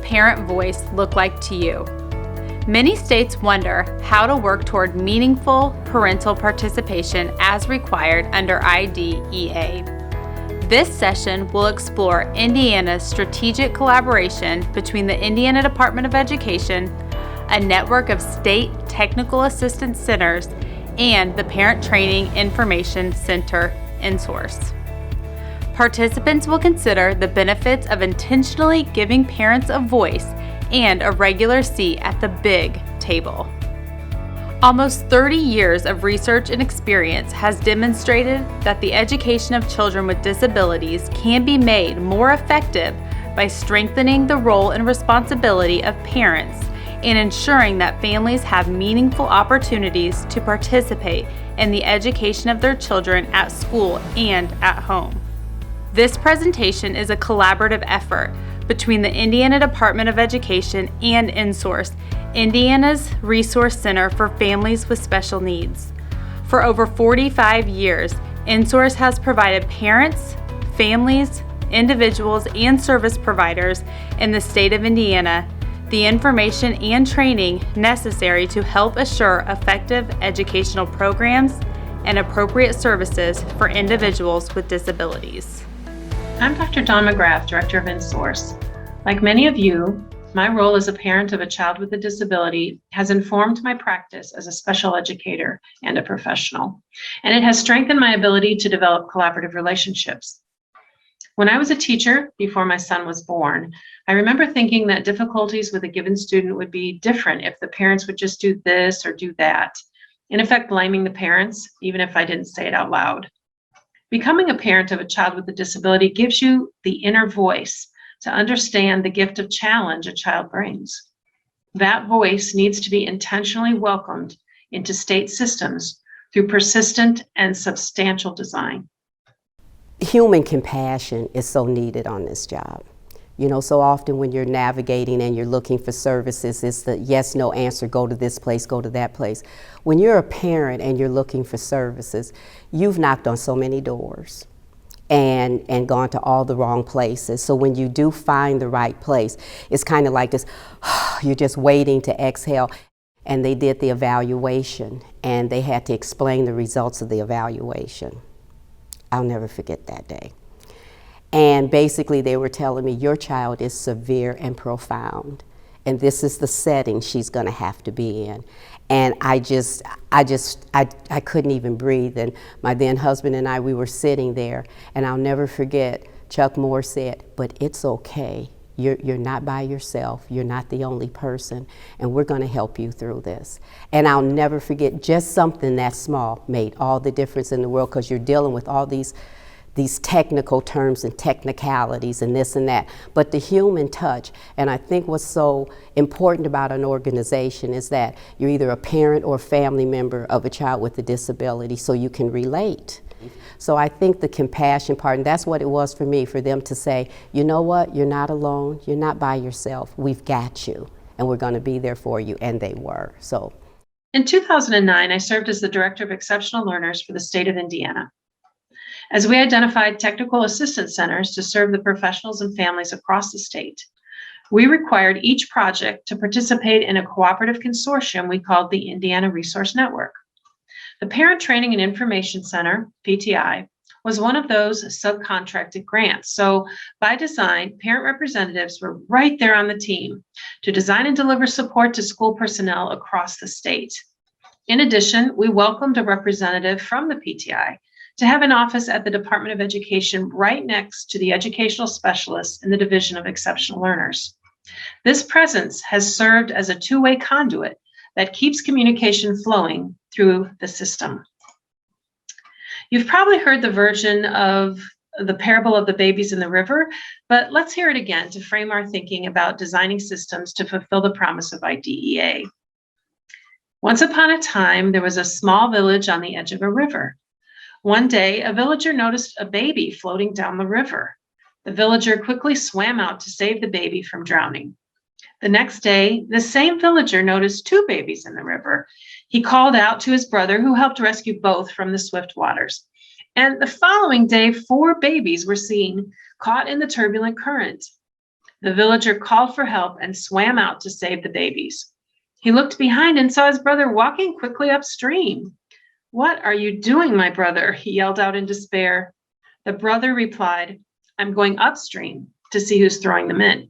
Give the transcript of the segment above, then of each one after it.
parent voice look like to you? Many states wonder how to work toward meaningful parental participation as required under IDEA. This session will explore Indiana's strategic collaboration between the Indiana Department of Education, a network of state technical assistance centers, and the Parent Training Information Center, InSource. Participants will consider the benefits of intentionally giving parents a voice and a regular seat at the big table. Almost 30 years of research and experience has demonstrated that the education of children with disabilities can be made more effective by strengthening the role and responsibility of parents and ensuring that families have meaningful opportunities to participate in the education of their children at school and at home. This presentation is a collaborative effort between the Indiana Department of Education and InSource, Indiana's Resource Center for Families with Special Needs. For over 45 years, InSource has provided parents, families, individuals, and service providers in the state of Indiana the information and training necessary to help assure effective educational programs and appropriate services for individuals with disabilities. I'm Dr. Dawn McGrath, Director of InSource. Like many of you, my role as a parent of a child with a disability has informed my practice as a special educator and a professional, and it has strengthened my ability to develop collaborative relationships. When I was a teacher before my son was born, I remember thinking that difficulties with a given student would be different if the parents would just do this or do that, in effect blaming the parents, even if I didn't say it out loud. Becoming a parent of a child with a disability gives you the inner voice to understand the gift of challenge a child brings. That voice needs to be intentionally welcomed into state systems through persistent and substantial design. Human compassion is so needed on this job. You know, so often when you're navigating and you're looking for services, it's the yes, no answer, go to this place, go to that place. When you're a parent and you're looking for services, you've knocked on so many doors and gone to all the wrong places. So when you do find the right place, it's kind of like this, you're just waiting to exhale. And they did the evaluation and they had to explain the results of the evaluation. I'll never forget that day. And basically they were telling me, your child is severe and profound, and this is the setting she's gonna have to be in. And I couldn't even breathe. And my then husband and I, we were sitting there, and I'll never forget, Chuck Moore said, but it's okay. You're not by yourself, you're not the only person, and we're gonna help you through this. And I'll never forget, just something that small made all the difference in the world, because you're dealing with all these technical terms and technicalities and this and that, but the human touch. And I think what's so important about an organization is that you're either a parent or family member of a child with a disability, so you can relate. So I think the compassion part, and that's what it was for me, for them to say, you know what, you're not alone, you're not by yourself, we've got you, and we're gonna be there for you, and they were. So. In 2009, I served as the Director of Exceptional Learners for the state of Indiana. As we identified technical assistance centers to serve the professionals and families across the state, we required each project to participate in a cooperative consortium we called the Indiana Resource Network. The Parent Training and Information Center, PTI, was one of those subcontracted grants. So by design, parent representatives were right there on the team to design and deliver support to school personnel across the state. In addition, we welcomed a representative from the PTI to have an office at the Department of Education right next to the educational specialists in the Division of Exceptional Learners. This presence has served as a two-way conduit that keeps communication flowing through the system. You've probably heard the version of the parable of the babies in the river, but let's hear it again to frame our thinking about designing systems to fulfill the promise of IDEA. Once upon a time, there was a small village on the edge of a river. One day, a villager noticed a baby floating down the river. The villager quickly swam out to save the baby from drowning. The next day, the same villager noticed two babies in the river. He called out to his brother, who helped rescue both from the swift waters. And the following day, 4 babies were seen caught in the turbulent current. The villager called for help and swam out to save the babies. He looked behind and saw his brother walking quickly upstream. "What are you doing, my brother?" he yelled out in despair. The brother replied, "I'm going upstream to see who's throwing them in."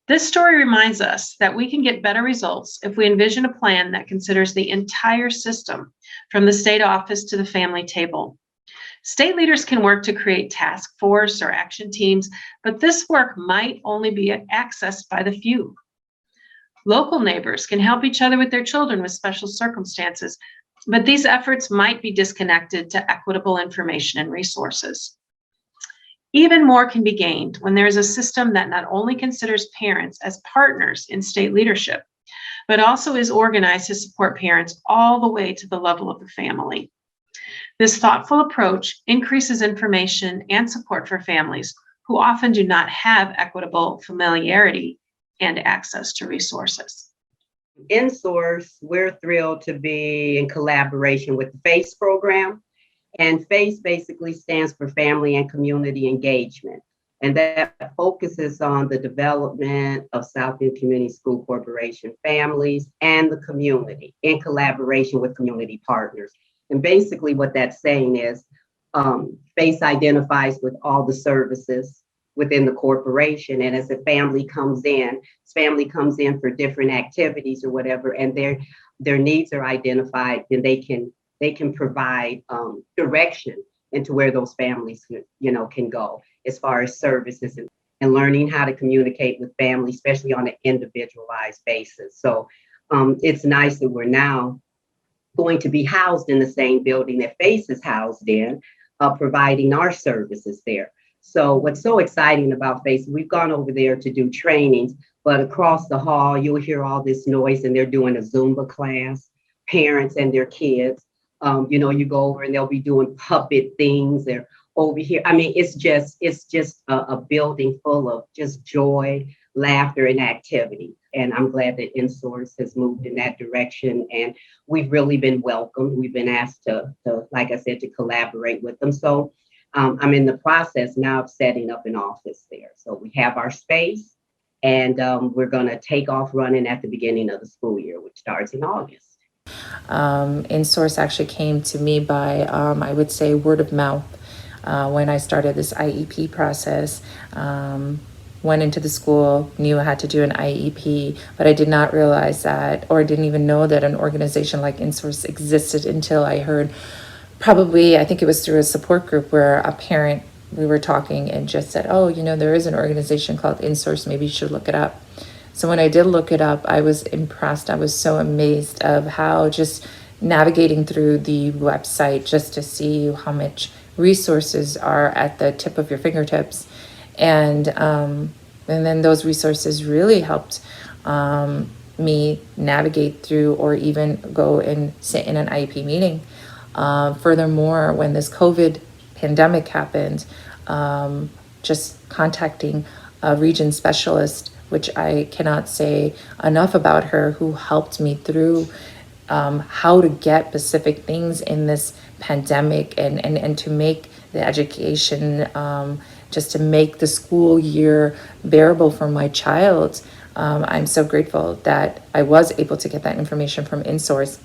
This story reminds us that we can get better results if we envision a plan that considers the entire system, from the state office to the family table. State leaders can work to create task force or action teams, but this work might only be accessed by the few. Local neighbors can help each other with their children with special circumstances, but these efforts might be disconnected to equitable information and resources. Even more can be gained when there is a system that not only considers parents as partners in state leadership, but also is organized to support parents all the way to the level of the family. This thoughtful approach increases information and support for families who often do not have equitable familiarity and access to resources. InSource, we're thrilled to be in collaboration with the FACE program. And FACE basically stands for Family and Community Engagement. And that focuses on the development of Southfield Community School Corporation families and the community in collaboration with community partners. And basically what that's saying is FACE identifies with all the services within the corporation. And as a family comes in for different activities or whatever, and their needs are identified, then they can provide direction into where those families can go as far as services and learning how to communicate with families, especially on an individualized basis. So it's nice that we're now going to be housed in the same building that FACE is housed in, providing our services there. So what's so exciting about FACE, we've gone over there to do trainings, but across the hall, you'll hear all this noise and they're doing a Zumba class, parents and their kids. You go over and they'll be doing puppet things. They're over here. I mean, it's just a building full of just joy, laughter, and activity. And I'm glad that InSource has moved in that direction. And we've really been welcomed. We've been asked to like I said, to collaborate with them. So I'm in the process now of setting up an office there. So we have our space and we're going to take off running at the beginning of the school year, which starts in August. InSource actually came to me by, I would say, word of mouth when I started this IEP process. Went into the school, knew I had to do an IEP, but I did not realize that, or didn't even know that an organization like InSource existed until I heard, I think it was through a support group where a parent, we were talking and just said, oh, there is an organization called InSource, maybe you should look it up. So when I did look it up, I was impressed. I was so amazed of how just navigating through the website just to see how much resources are at the tip of your fingertips. And then those resources really helped me navigate through or even go and sit in an IEP meeting. Furthermore, when this COVID pandemic happened, just contacting a region specialist, which I cannot say enough about her, who helped me through how to get specific things in this pandemic and to make the education, just to make the school year bearable for my child. I'm so grateful that I was able to get that information from InSource.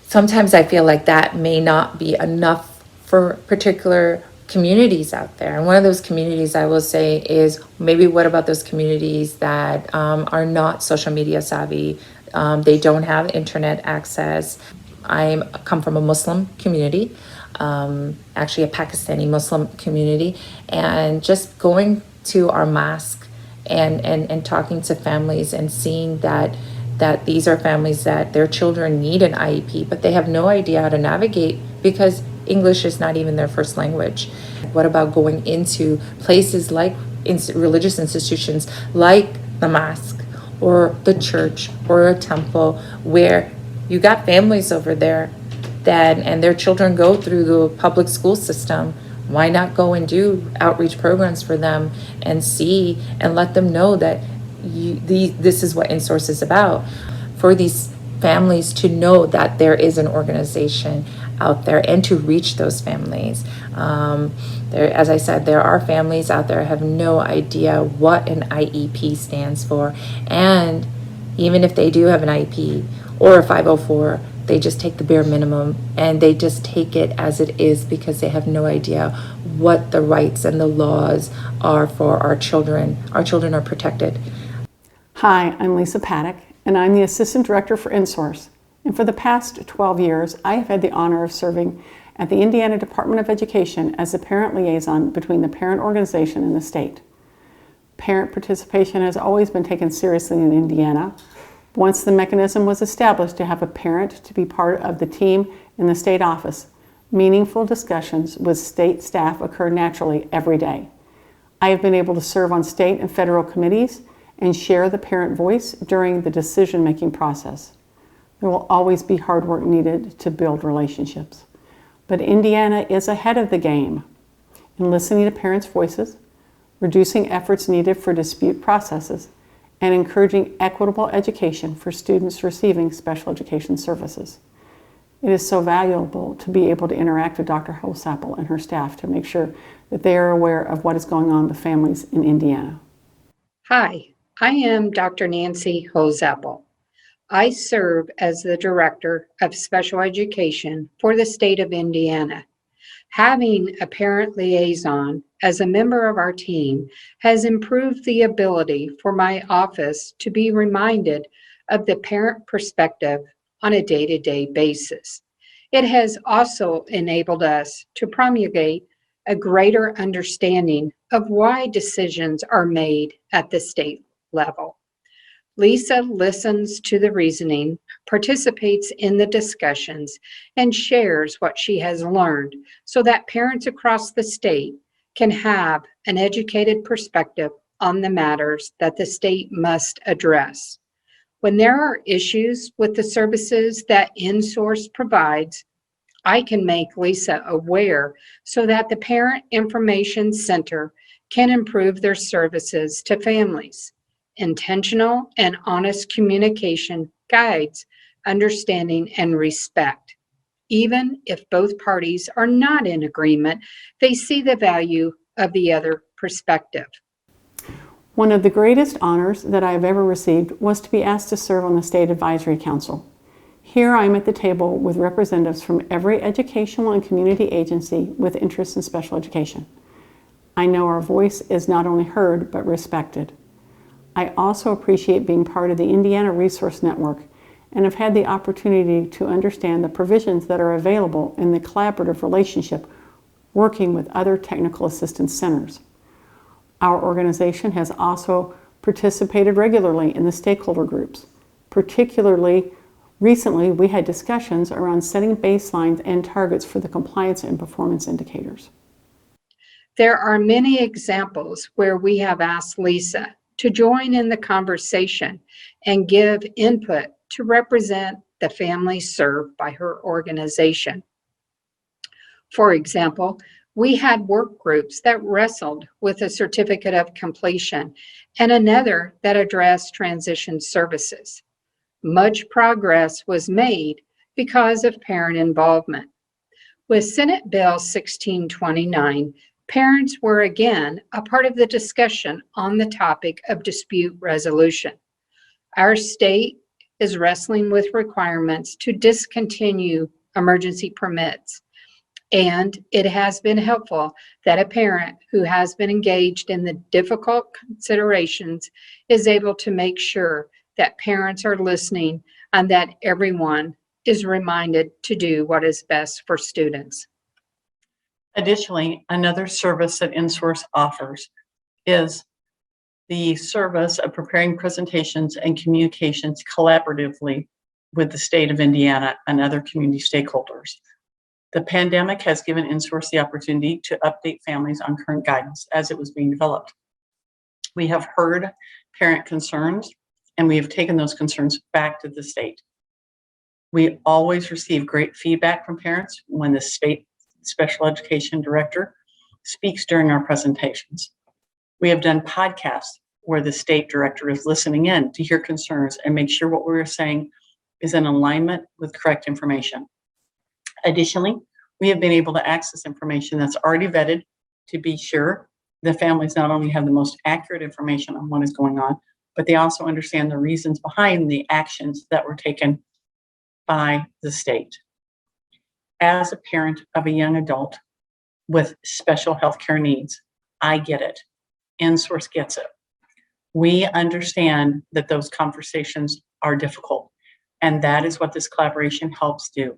Sometimes I feel like that may not be enough for particular communities out there. And one of those communities I will say is, maybe what about those communities that are not social media savvy? They don't have internet access. I come from a Muslim community, actually a Pakistani Muslim community, and just going to our mosque and talking to families and seeing that these are families that their children need an IEP, but they have no idea how to navigate because English is not even their first language. What about going into places like religious institutions like the mosque or the church or a temple, where you got families over there and their children go through the public school system? Why not go and do outreach programs for them and see and let them know that this is what InSource is about? For these families to know that there is an organization out there and to reach those families. As I said, there are families out there who have no idea what an IEP stands for. And even if they do have an IEP or a 504, they just take the bare minimum and they just take it as it is because they have no idea what the rights and the laws are for our children. Our children are protected. Hi, I'm Lisa Paddock, and I'm the Assistant Director for InSource. And for the past 12 years, I have had the honor of serving at the Indiana Department of Education as the parent liaison between the parent organization and the state. Parent participation has always been taken seriously in Indiana. Once the mechanism was established to have a parent to be part of the team in the state office, meaningful discussions with state staff occur naturally every day. I have been able to serve on state and federal committees and share the parent voice during the decision-making process. There will always be hard work needed to build relationships. But Indiana is ahead of the game in listening to parents' voices, reducing efforts needed for dispute processes, and encouraging equitable education for students receiving special education services. It is so valuable to be able to interact with Dr. Holsapple and her staff to make sure that they are aware of what is going on with families in Indiana. Hi, I am Dr. Nancy Holsapple. I serve as the Director of Special Education for the state of Indiana. Having a parent liaison as a member of our team has improved the ability for my office to be reminded of the parent perspective on a day-to-day basis. It has also enabled us to promulgate a greater understanding of why decisions are made at the state level. Lisa listens to the reasoning, participates in the discussions, and shares what she has learned so that parents across the state can have an educated perspective on the matters that the state must address. When there are issues with the services that InSource provides, I can make Lisa aware so that the Parent Information Center can improve their services to families. Intentional and honest communication guides understanding and respect. Even if both parties are not in agreement, they see the value of the other perspective. One of the greatest honors that I have ever received was to be asked to serve on the State Advisory Council. Here I am at the table with representatives from every educational and community agency with interest in special education. I know our voice is not only heard, but respected. I also appreciate being part of the Indiana Resource Network and have had the opportunity to understand the provisions that are available in the collaborative relationship working with other technical assistance centers. Our organization has also participated regularly in the stakeholder groups. Particularly recently, we had discussions around setting baselines and targets for the compliance and performance indicators. There are many examples where we have asked Lisa to join in the conversation and give input to represent the families served by her organization. For example, we had work groups that wrestled with a certificate of completion and another that addressed transition services. Much progress was made because of parent involvement. With Senate Bill 1629, parents were again a part of the discussion on the topic of dispute resolution. Our state is wrestling with requirements to discontinue emergency permits, and it has been helpful that a parent who has been engaged in the difficult considerations is able to make sure that parents are listening and that everyone is reminded to do what is best for students. Additionally, another service that InSource offers is the service of preparing presentations and communications collaboratively with the state of Indiana and other community stakeholders. The pandemic has given InSource the opportunity to update families on current guidance as it was being developed. We have heard parent concerns and we have taken those concerns back to the state. We always receive great feedback from parents when the state special education director speaks during our presentations. We have done podcasts where the state director is listening in to hear concerns and make sure what we're saying is in alignment with correct information. Additionally, we have been able to access information that's already vetted to be sure the families not only have the most accurate information on what is going on, but they also understand the reasons behind the actions that were taken by the state. As a parent of a young adult with special healthcare needs, I get it. InSource gets it. We understand that those conversations are difficult, and that is what this collaboration helps do.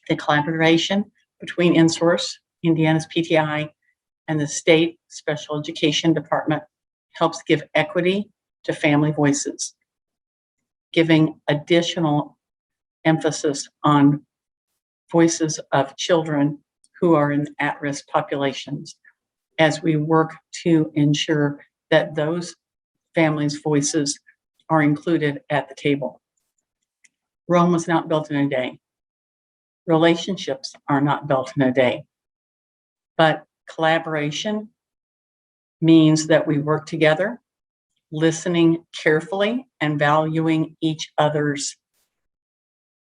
The collaboration between InSource, Indiana's PTI, and the state special education department helps give equity to family voices, giving additional emphasis on voices of children who are in at-risk populations as we work to ensure that those families' voices are included at the table. Rome was not built in a day. Relationships are not built in a day. But collaboration means that we work together, listening carefully and valuing each other's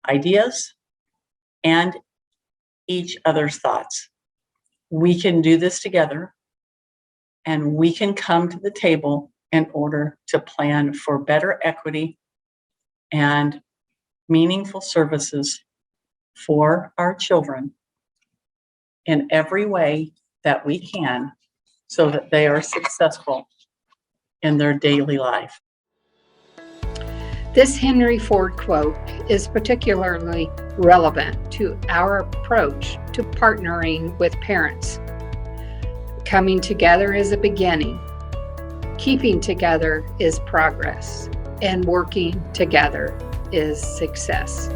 ideas and each other's thoughts. We can do this together, and we can come to the table in order to plan for better equity and meaningful services for our children in every way that we can so that they are successful in their daily life. This Henry Ford quote is particularly relevant to our approach to partnering with parents. Coming together is a beginning. Keeping together is progress, and working together is success.